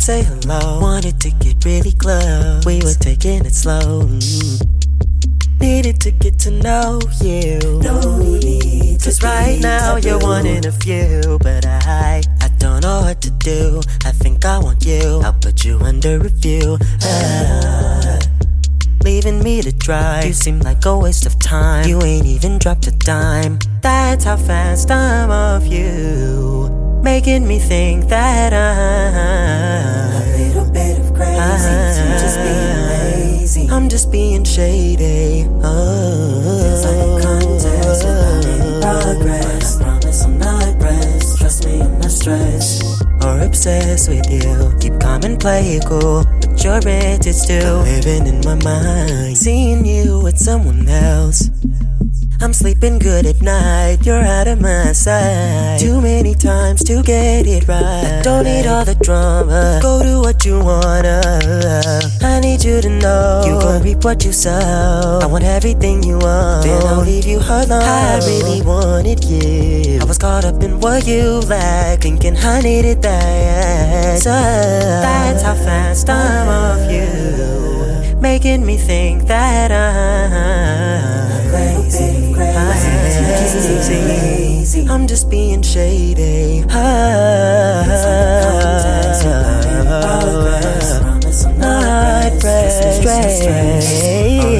say hello. Wanted to get really close. We were taking it slow. Needed to get to know you. No need. Cause right now you're one in a few. But I don't know what to do. I think I want you. I'll put you under review. Leaving me to dry. You seem like a waste of time. You ain't even dropped a dime. That's how fast I'm off you. Making me think that I'm a little bit of crazy. I'm just being lazy. I'm just being shady. Feels like a contest without any progress. I promise I'm not pressed. Trust me, I'm not stressed or obsessed with you. Keep calm and play it cool, but you're rented still. Living in my mind, seeing you with someone else. I'm sleeping good at night, you're out of my sight. Too many times to get it right. I don't need all the drama, go do what you wanna. I need you to know, you gon' reap what you sow. I want everything you want, then I'll leave you alone. I really wanted you, I was caught up in what you lack, thinking I needed that. So that's how fast I'm off you, making me think that I'm crazy. I'm just being shady. Not stressed or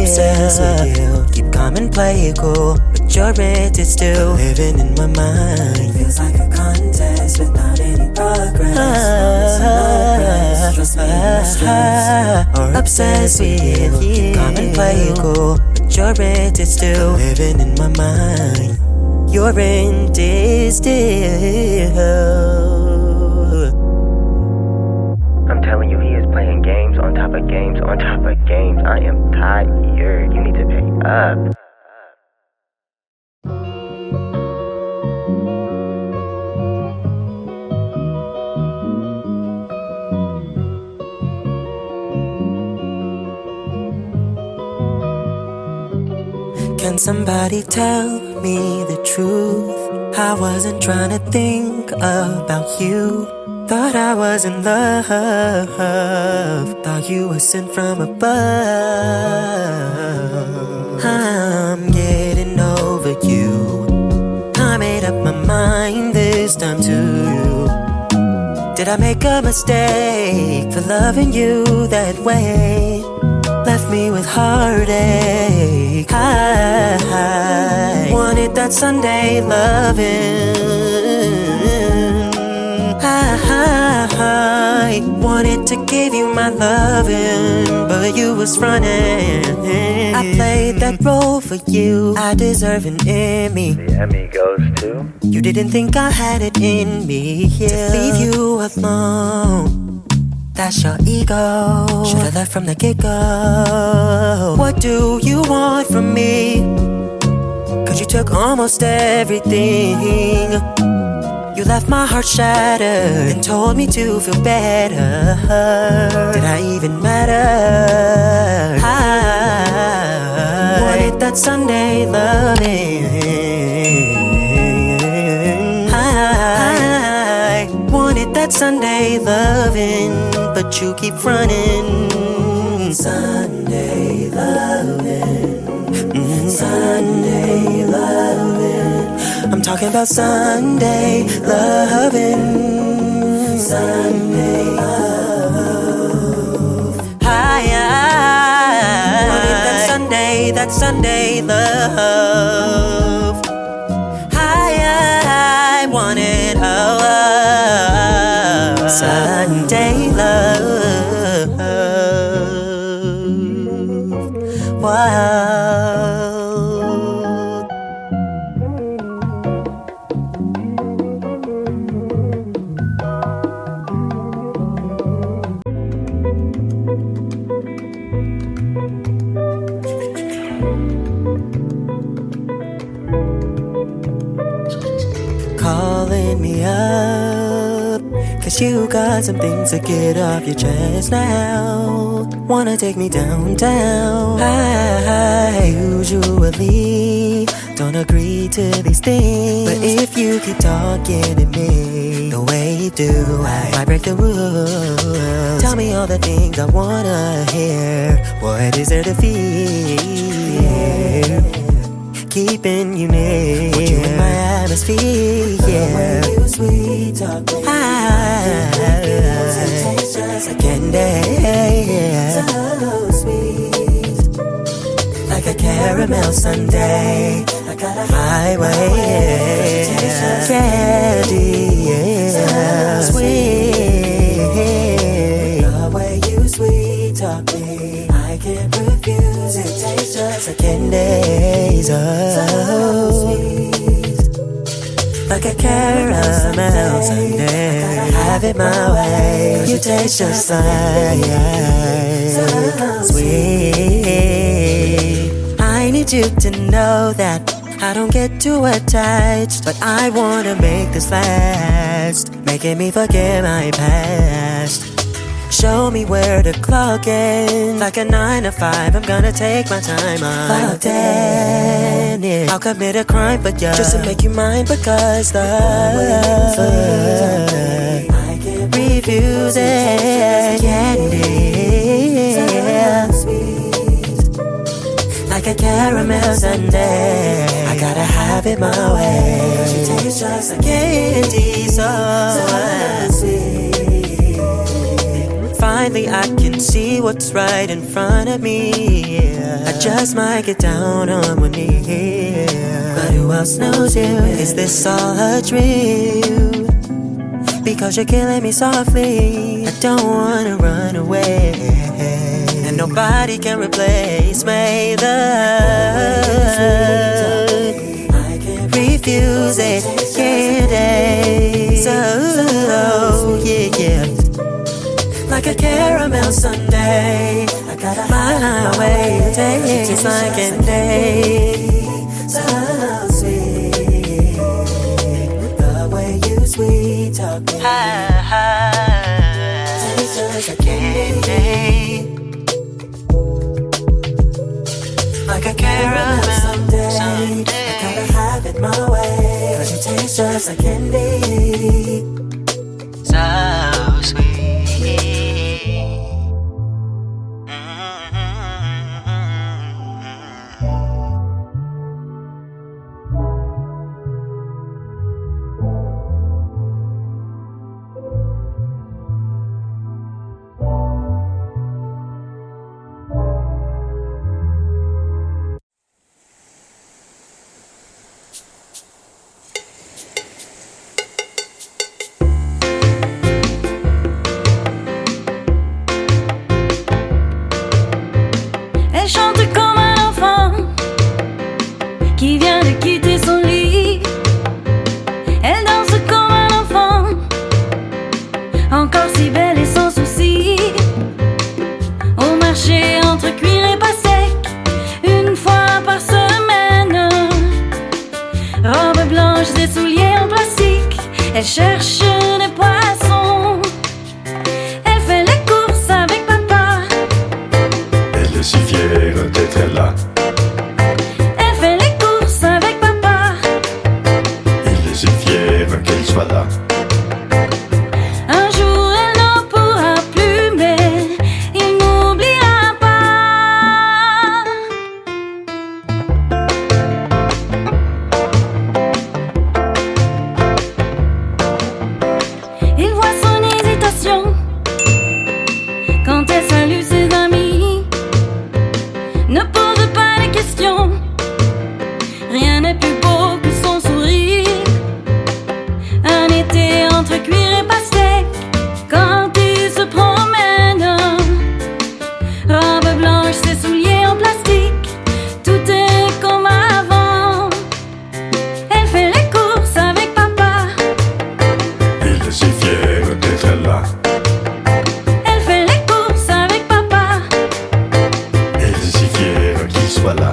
obsessed with you. Keep calm and play it cool, but you're rented still. Living in my mind, feels like a contest without any progress. Trust me, I'm stressed or obsessed with you. Keep calm and play it cool, but you're rented still. Living in my mind, you're rented still. I'm telling you, he is playing games on top of games on top of games. I am tired. You need to pay up. Can somebody tell me the truth? I wasn't trying to think about you. Thought I was in love, thought you were sent from above. I'm getting over you. I made up my mind this time too. Did I make a mistake for loving you that way? Left me with heartache. I wanted that Sunday loving. I wanted to give you my loving, but you was running. I played that role for you. I deserve an Emmy. The Emmy goes to you. Didn't think I had it in me, yeah, to leave you alone. That's your ego. Should've left from the get-go. What do you want from me? Cause you took almost everything. You left my heart shattered and told me to feel better. Did I even matter? I wanted that Sunday loving. I wanted that Sunday loving, but you keep running. Sunday loving, Sunday loving. I'm talking about Sunday loving, Sunday love. I wanted that Sunday love. I wanted Sunday love. Wow. Calling me up, cause you got some things to get off your chest now. Wanna take me downtown. I usually don't agree to these things, but if you keep talking to me the way you do, I might break the rules. Tell me all the things I wanna hear. What is there to fear? Keeping you near, want you in my atmosphere, yeah. You sweet talk, taste just like candy, so sweet, like a caramel sundae. I got a highway, yeah. Candy, yeah. So sweet, the way you sweet talk me, I can't refuse it. Tastes just like candy, so sweet, like a caramel sundae. Have it my way. You taste just like sweet. I need you to know that I don't get too attached, but I wanna make this last, making me forget my past. Show me where the clock ends, like a 9 to 5. I'm gonna take my time on it, yeah. I'll commit a crime for you, just to make you mine, because the I can't refuse it. Candy, like a caramel sundae. I gotta have it my way. She tastes just like candy, so sweet. Finally I can see what's right in front of me, yeah. I just might get down on one knee, yeah. But who else knows you? Is this all a dream? Because you're killing me softly. I don't wanna run away, and nobody can replace my love. I can't refuse it, candy. So, yeah, yeah. Like a caramel sundae, I gotta my way. It tastes like candy, so sweet, the way you sweet talk me, tastes just like candy, like a caramel sundae. I gotta have it my way, 'cause you taste just like candy, so sweet. Elle cherche des poissons, elle fait les courses avec papa. Elle est si fière d'être là. Elle fait les courses avec papa. Il est si fier qu'elle soit là. Un jour elle n'en pourra plus, mais il n'oubliera pas. Il voit son hésitation quand elle salue ses amis. Ne pose pas de questions, rien n'est plus beau que son sourire. Un été entre cuir et pastèque, quand il se promène. Robe blanche, ses souliers en plastique, tout est comme avant. Elle fait les courses avec papa. Il est si fier d'être là. Elle fait les courses avec papa. Elle est si fière qu'il soit là.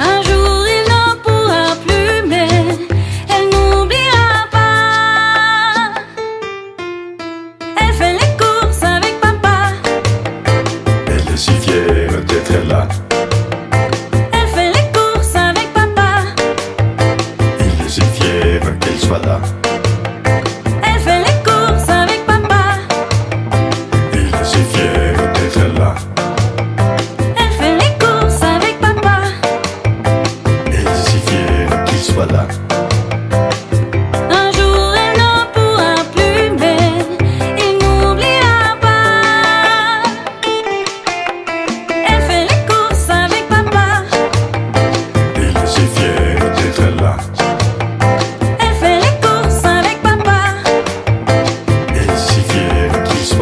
Un jour il n'en pourra plus, mais elle n'oubliera pas. Elle fait les courses avec papa. Elle est si fière d'être là. Elle fait les courses avec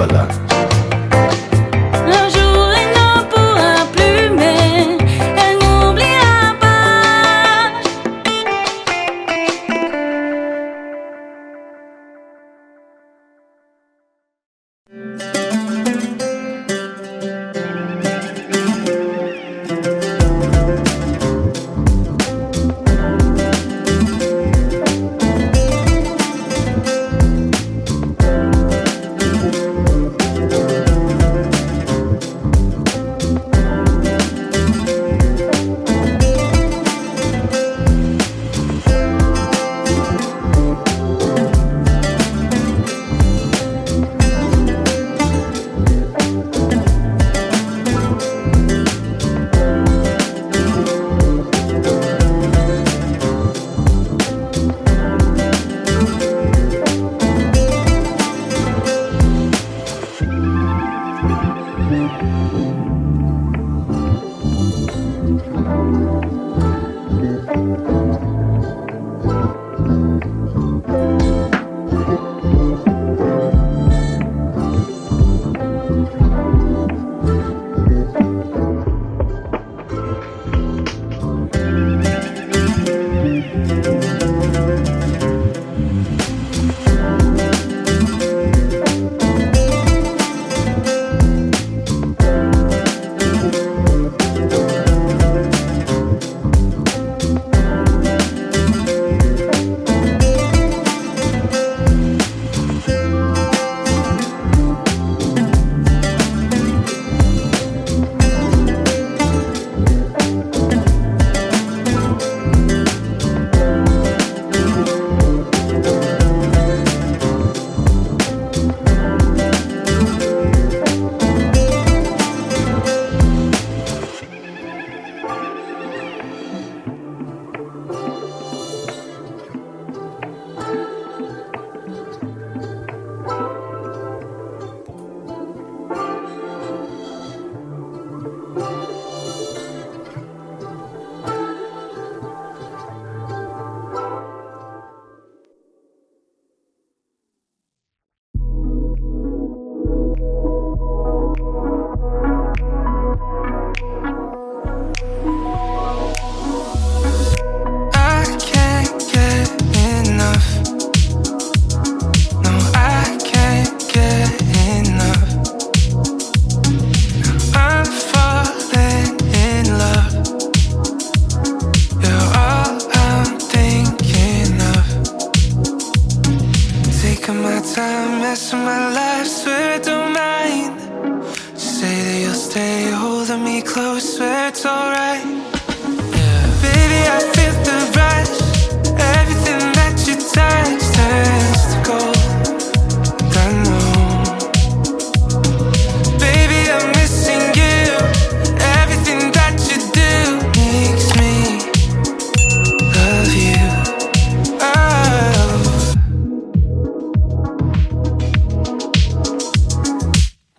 voilà. Un jour elle n'en pourra plus, mais elle n'oubliera pas.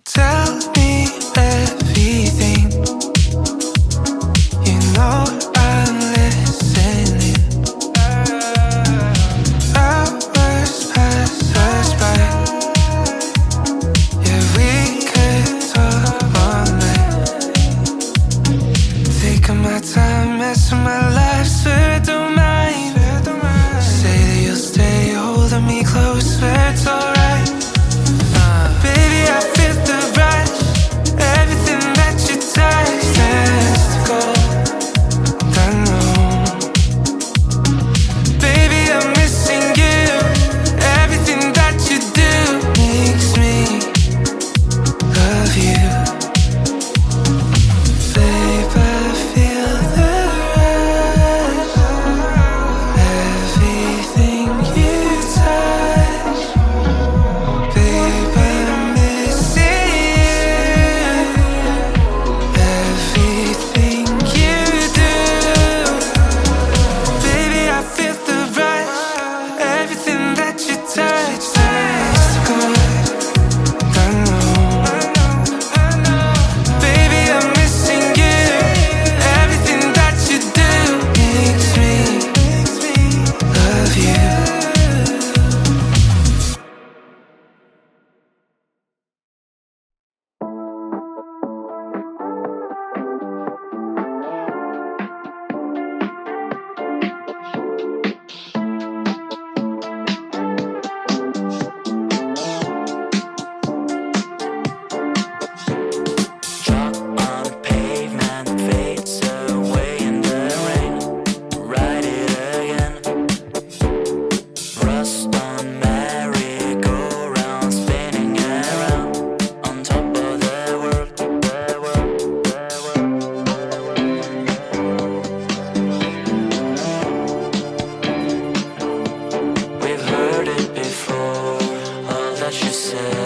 Tell me everything. You say